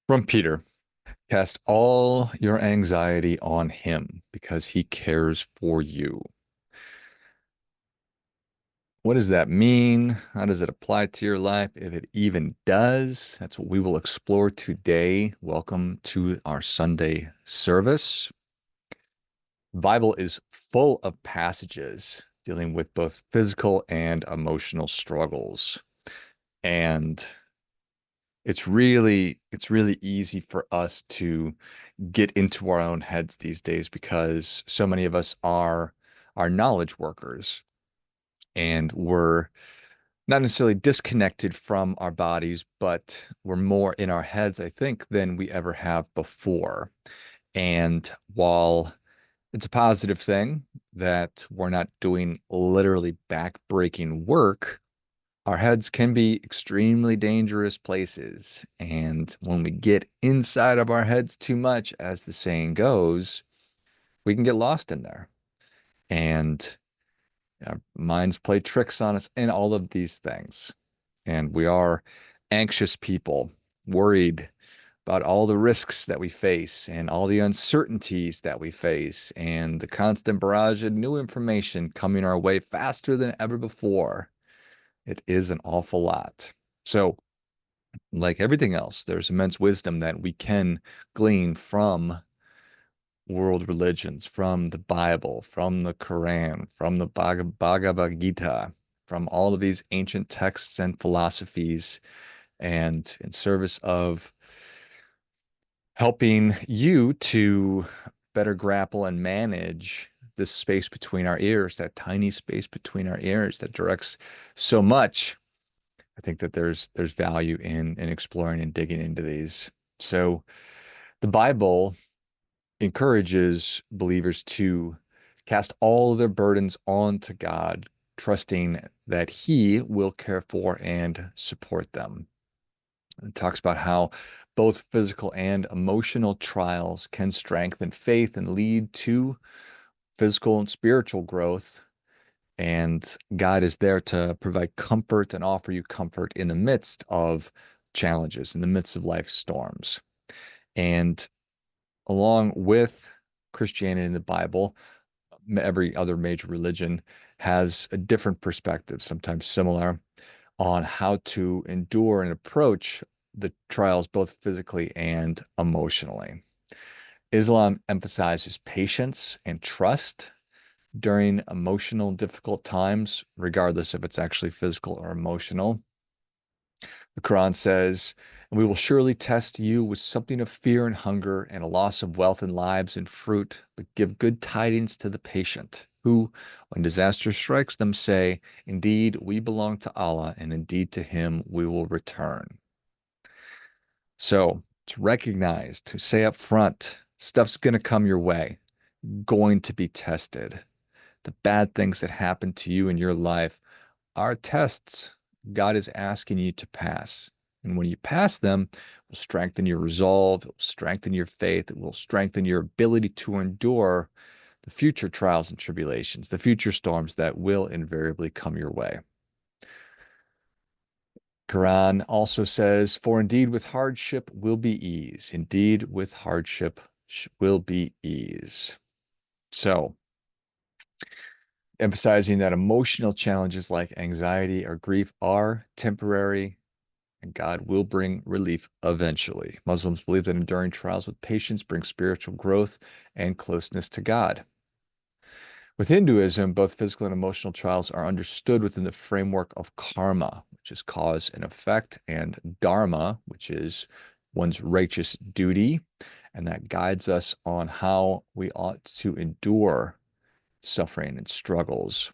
From Peter, cast all your anxiety on him because he cares for you. What does that mean? How does it apply to your life? If it even does, that's what we will explore today. Welcome to our Sunday service. The Bible is full of passages dealing with both physical and emotional struggles. And it's really easy for us to get into our own heads these days because so many of us are knowledge workers and we're not necessarily disconnected from our bodies, but we're more in our heads, I think, than we ever have before. And while it's a positive thing that we're not doing literally back-breaking work, our heads can be extremely dangerous places. And when we get inside of our heads too much, as the saying goes, we can get lost in there. And our minds play tricks on us and all of these things. And we are anxious people, worried about all the risks that we face and all the uncertainties that we face and the constant barrage of new information coming our way faster than ever before. It is an awful lot. So, like everything else, there's immense wisdom that we can glean from world religions, from the Bible, from the Quran, from the Bhagavad Gita, from all of these ancient texts and philosophies, and in service of helping you to better grapple and manage this space between our ears, that tiny space between our ears that directs so much. I think that there's value in exploring and digging into these. So the Bible encourages believers to cast all of their burdens onto God, trusting that He will care for and support them. It talks about how both physical and emotional trials can strengthen faith and lead to physical and spiritual growth. And God is there to provide comfort and offer you comfort in the midst of challenges, in the midst of life storms. And along with Christianity and the Bible, every other major religion has a different perspective, sometimes similar, on how to endure and approach the trials both physically and emotionally. Islam emphasizes patience and trust during emotional difficult times, regardless if it's actually physical or emotional. The Quran says, "And we will surely test you with something of fear and hunger and a loss of wealth and lives and fruit, but give good tidings to the patient, who, when disaster strikes them, say, Indeed, we belong to Allah, and indeed to Him we will return." So to recognize, to say up front, stuff's going to come your way, going to be tested. The bad things that happen to you in your life are tests God is asking you to pass. And when you pass them, it will strengthen your resolve, it will strengthen your faith, it will strengthen your ability to endure the future trials and tribulations, the future storms that will invariably come your way. Quran also says, "For indeed with hardship will be ease. Indeed with hardship will be ease." So, emphasizing that emotional challenges like anxiety or grief are temporary and God will bring relief eventually. Muslims believe that enduring trials with patience brings spiritual growth and closeness to God. With Hinduism, both physical and emotional trials are understood within the framework of karma, which is cause and effect, and dharma, which is one's righteous duty, and that guides us on how we ought to endure suffering and struggles.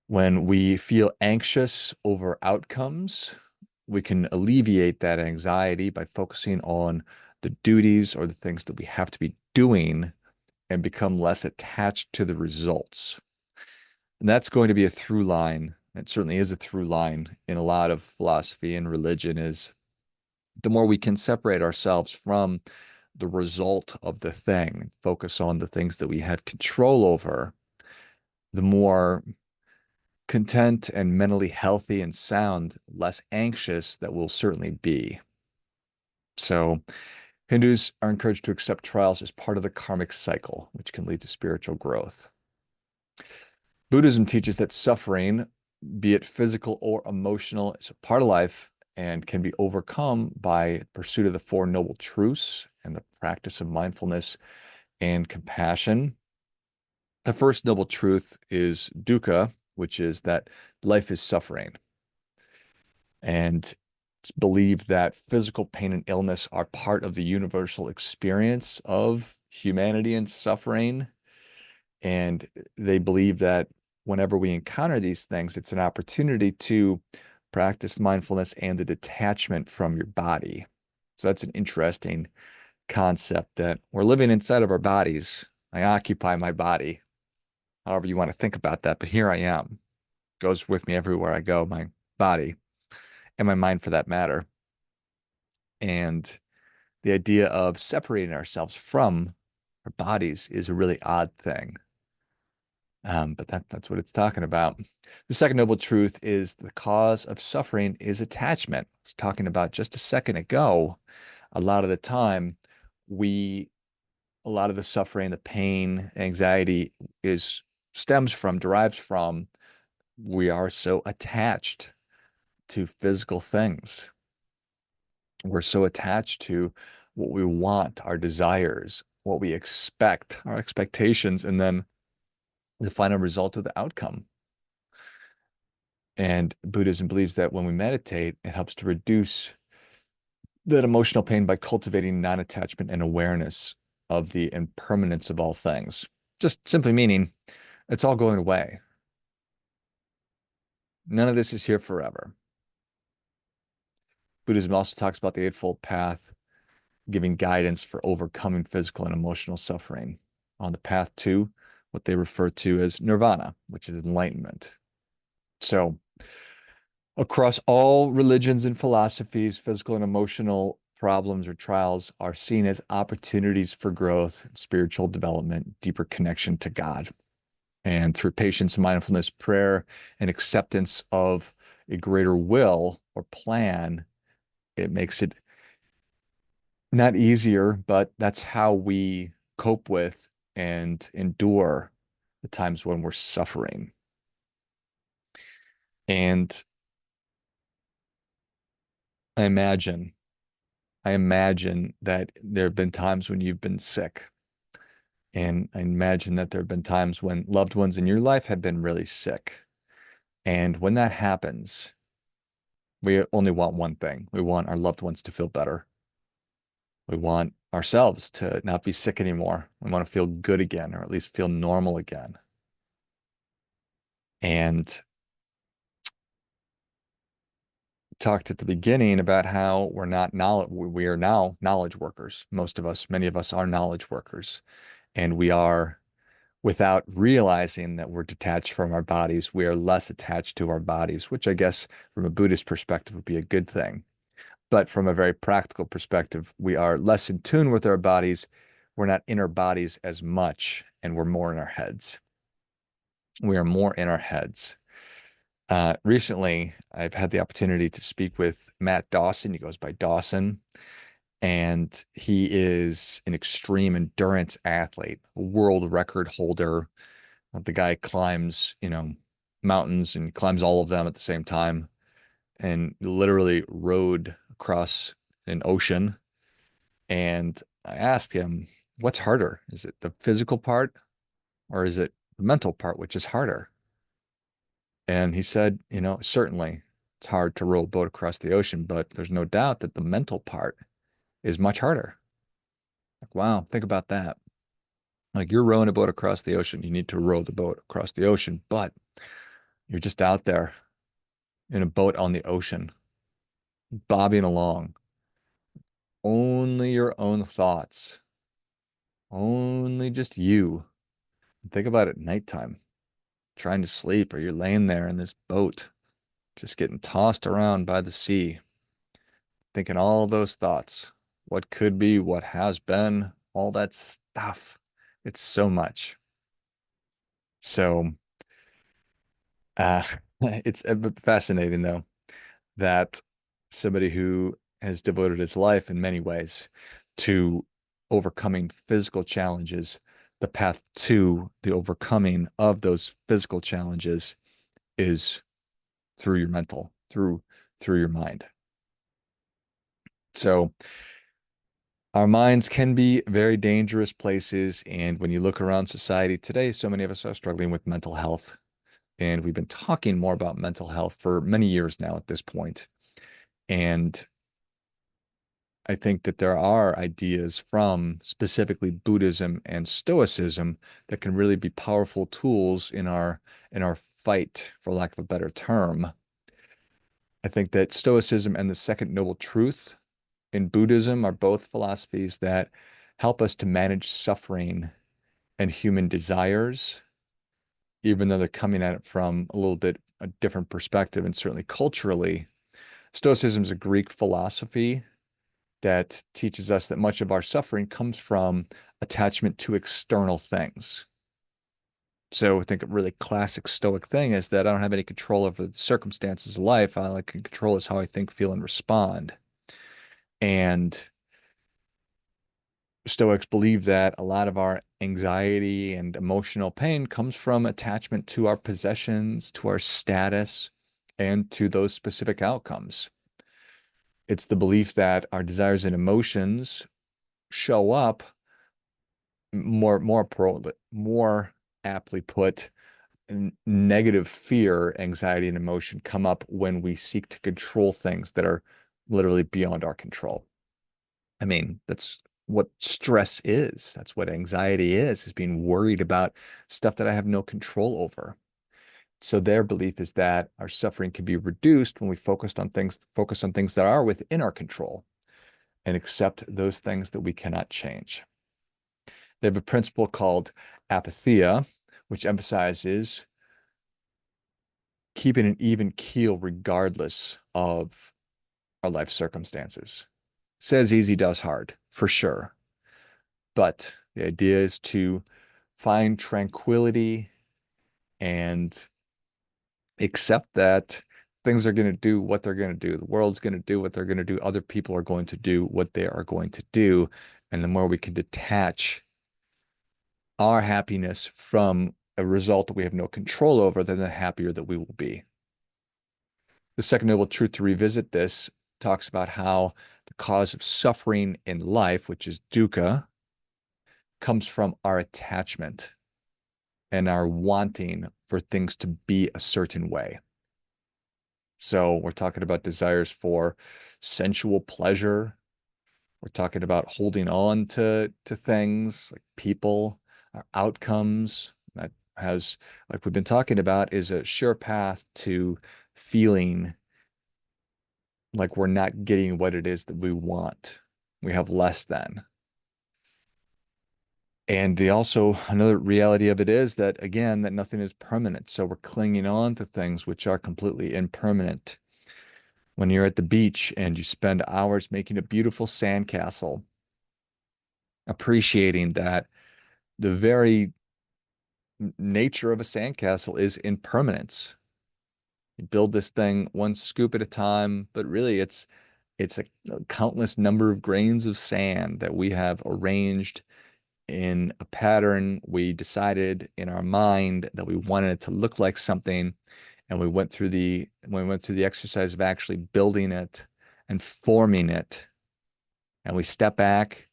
When we feel anxious over outcomes, we can alleviate that anxiety by focusing on the duties or the things that we have to be doing and become less attached to the results. And that's going to be a through line. It certainly is a through line in a lot of philosophy and religion is the more we can separate ourselves from the result of the thing, focus on the things that we have control over, the more content and mentally healthy and sound, less anxious that we'll certainly be. So Hindus are encouraged to accept trials as part of the karmic cycle, which can lead to spiritual growth. Buddhism teaches that suffering, be it physical or emotional, is a part of life and can be overcome by pursuit of the Four Noble Truths and the practice of mindfulness and compassion. The first noble truth is dukkha, which is that life is suffering. And it's believed that physical pain and illness are part of the universal experience of humanity and suffering. And they believe that whenever we encounter these things, it's an opportunity to practice mindfulness and the detachment from your body. So that's an interesting concept that we're living inside of our bodies. I occupy my body, however you want to think about that, but here I am. Goes with me everywhere I go, my body and my mind for that matter. And the idea of separating ourselves from our bodies is a really odd thing. But that's what it's talking about. The second noble truth is the cause of suffering is attachment. I was talking about just a second ago. A lot of the time, a lot of the suffering, the pain, anxiety derives from we are so attached to physical things. We're so attached to what we want, our desires, what we expect, our expectations, and then the final result of the outcome. And Buddhism believes that when we meditate, it helps to reduce that emotional pain by cultivating non-attachment and awareness of the impermanence of all things. Just simply meaning it's all going away. None of this is here forever. Buddhism also talks about the Eightfold Path, giving guidance for overcoming physical and emotional suffering on the path to what they refer to as nirvana, which is enlightenment. So, across all religions and philosophies, physical and emotional problems or trials are seen as opportunities for growth, spiritual development, deeper connection to God. And through patience, mindfulness, prayer, and acceptance of a greater will or plan, it makes it not easier, but that's how we cope with and endure the times when we're suffering. And I imagine, I imagine that there have been times when you've been sick. And I imagine that there have been times when loved ones in your life have been really sick. And when that happens, we only want one thing. We want our loved ones to feel better. We want ourselves to not be sick anymore. We want to feel good again, or at least feel normal again. And talked at the beginning about how we are now knowledge workers. Most of us, many of us are knowledge workers. And we are, without realizing that we're detached from our bodies, we are less attached to our bodies, which I guess from a Buddhist perspective would be a good thing. But from a very practical perspective, we are less in tune with our bodies. We're not in our bodies as much, and we're more in our heads. We are more in our heads. Recently, I've had the opportunity to speak with Matt Dawson. He goes by Dawson, and he is an extreme endurance athlete, a world record holder. The guy climbs, mountains and climbs all of them at the same time and literally rode across an ocean. And I asked him, what's harder? Is it the physical part or is it the mental part, which is harder? And he said, certainly it's hard to row a boat across the ocean, but there's no doubt that the mental part is much harder. Like, wow, think about that. Like you're rowing a boat across the ocean. You need to row the boat across the ocean, but you're just out there in a boat on the ocean, bobbing along. Only your own thoughts, only just you. Think about it at nighttime, trying to sleep, or you're laying there in this boat, just getting tossed around by the sea, thinking all those thoughts, what could be, what has been, all that stuff. It's so much. So, uh, it's fascinating though that somebody who has devoted his life in many ways to overcoming physical challenges. The path to the overcoming of those physical challenges is through your mental, through your mind. So our minds can be very dangerous places, and when you look around society today, so many of us are struggling with mental health. And we've been talking more about mental health for many years now at this point. And I think that there are ideas from specifically Buddhism and Stoicism that can really be powerful tools in our fight, for lack of a better term. I think that Stoicism and the Second Noble Truth in Buddhism are both philosophies that help us to manage suffering and human desires, even though they're coming at it from a little bit a different perspective and certainly culturally. Stoicism is a Greek philosophy that teaches us that much of our suffering comes from attachment to external things. So I think a really classic Stoic thing is that I don't have any control over the circumstances of life. All I can control is how I think, feel, and respond. And Stoics believe that a lot of our anxiety and emotional pain comes from attachment to our possessions, to our status, and to those specific outcomes. It's the belief that our desires and emotions show up more aptly put, negative fear, anxiety, and emotion come up when we seek to control things that are literally beyond our control. I mean, that's what stress is. That's what anxiety is being worried about stuff that I have no control over. So their belief is that our suffering can be reduced when we focus on things that are within our control and accept those things that we cannot change. They have a principle called apatheia, which emphasizes keeping an even keel regardless of our life circumstances. Says easy, does hard, for sure. But the idea is to find tranquility and accept that things are going to do what they're going to do. The world's going to do what they're going to do. Other people are going to do what they are going to do. And the more we can detach our happiness from a result that we have no control over, then the happier that we will be. The Second Noble Truth, to revisit this, talks about how the cause of suffering in life, which is dukkha, comes from our attachment and our wanting for things to be a certain way. So we're talking about desires for sensual pleasure. We're talking about holding on to things like people, outcomes. That has, like we've been talking about, is a sure path to feeling like we're not getting what it is that we want. We have less than. And the also another reality of it is that again, that nothing is permanent. So we're clinging on to things which are completely impermanent. When you're at the beach and you spend hours making a beautiful sandcastle, appreciating that the very nature of a sandcastle is impermanence. You build this thing one scoop at a time, but really it's a countless number of grains of sand that we have arranged in a pattern. We decided in our mind that we wanted it to look like something, and we went through the exercise of actually building it and forming it, and we step back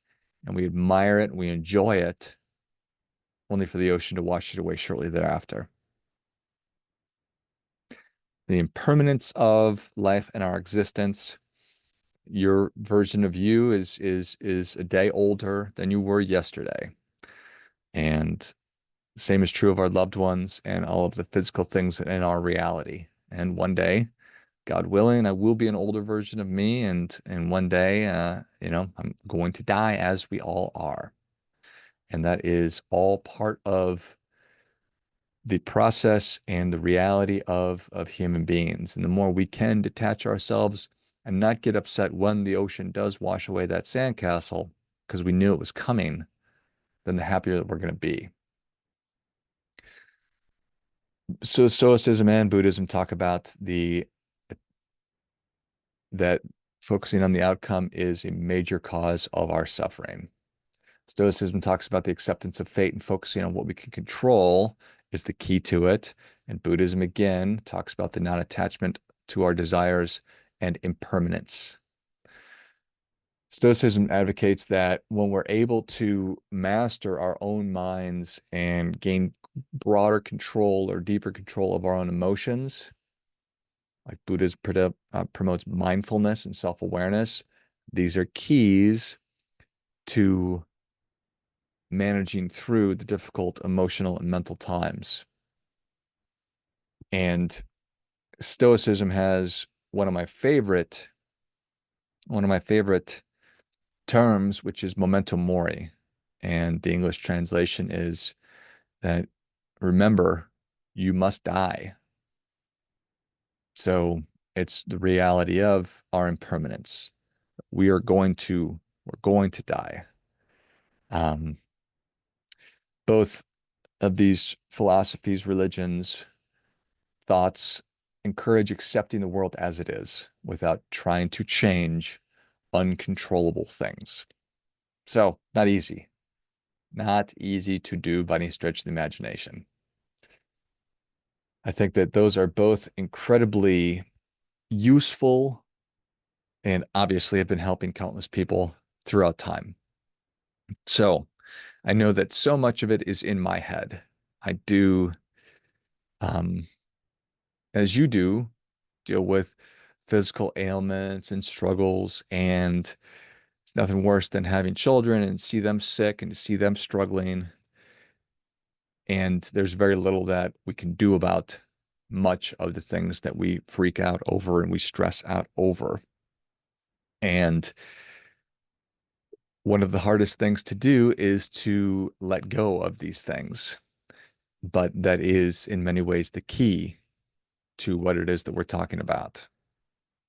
and we admire it and we enjoy it, only for the ocean to wash it away shortly thereafter. The impermanence of life and our existence. Your version of you is a day older than you were yesterday. And the same is true of our loved ones and all of the physical things in our reality. And one day, God willing, I will be an older version of me, and one day, I'm going to die, as we all are. And that is all part of the process and the reality of human beings. And the more we can detach ourselves and not get upset when the ocean does wash away that sandcastle, because we knew it was coming, then the happier that we're going to be. So Stoicism and Buddhism talk about the that focusing on the outcome is a major cause of our suffering. Stoicism talks about the acceptance of fate and focusing on what we can control is the key to it. And Buddhism, again, talks about the non-attachment to our desires and impermanence. Stoicism advocates that when we're able to master our own minds and gain broader control or deeper control of our own emotions, like Buddhism promotes mindfulness and self-awareness, these are keys to managing through the difficult emotional and mental times. And Stoicism has one of my favorite terms, which is memento mori. And the English translation is that remember, you must die. So it's the reality of our impermanence. We're going to die. Both of these philosophies, religions, thoughts encourage accepting the world as it is without trying to change uncontrollable things. So, not easy. Not easy to do by any stretch of the imagination. I think that those are both incredibly useful and obviously have been helping countless people throughout time. So, I know that so much of it is in my head. I do, as you do, deal with physical ailments and struggles, and it's nothing worse than having children and see them sick and to see them struggling. And there's very little that we can do about much of the things that we freak out over and we stress out over. And one of the hardest things to do is to let go of these things. But that is, in many ways, the key to what it is that we're talking about.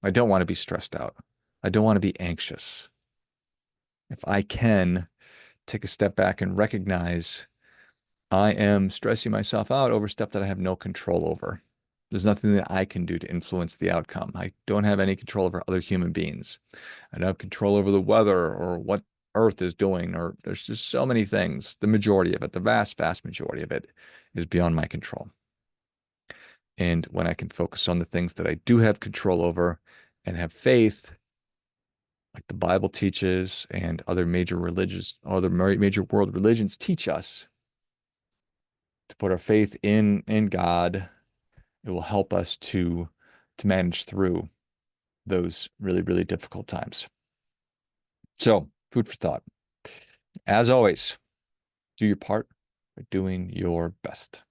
I don't want to be stressed out. I don't want to be anxious. If I can take a step back and recognize I am stressing myself out over stuff that I have no control over. There's nothing that I can do to influence the outcome. I don't have any control over other human beings. I don't have control over the weather or what Earth is doing, or there's just so many things. The majority of it, the vast, vast majority of it is beyond my control. And when I can focus on the things that I do have control over and have faith, like the Bible teaches and other major major world religions teach us, to put our faith in God, it will help us to manage through those really, really difficult times. So, food for thought. As always, do your part by doing your best.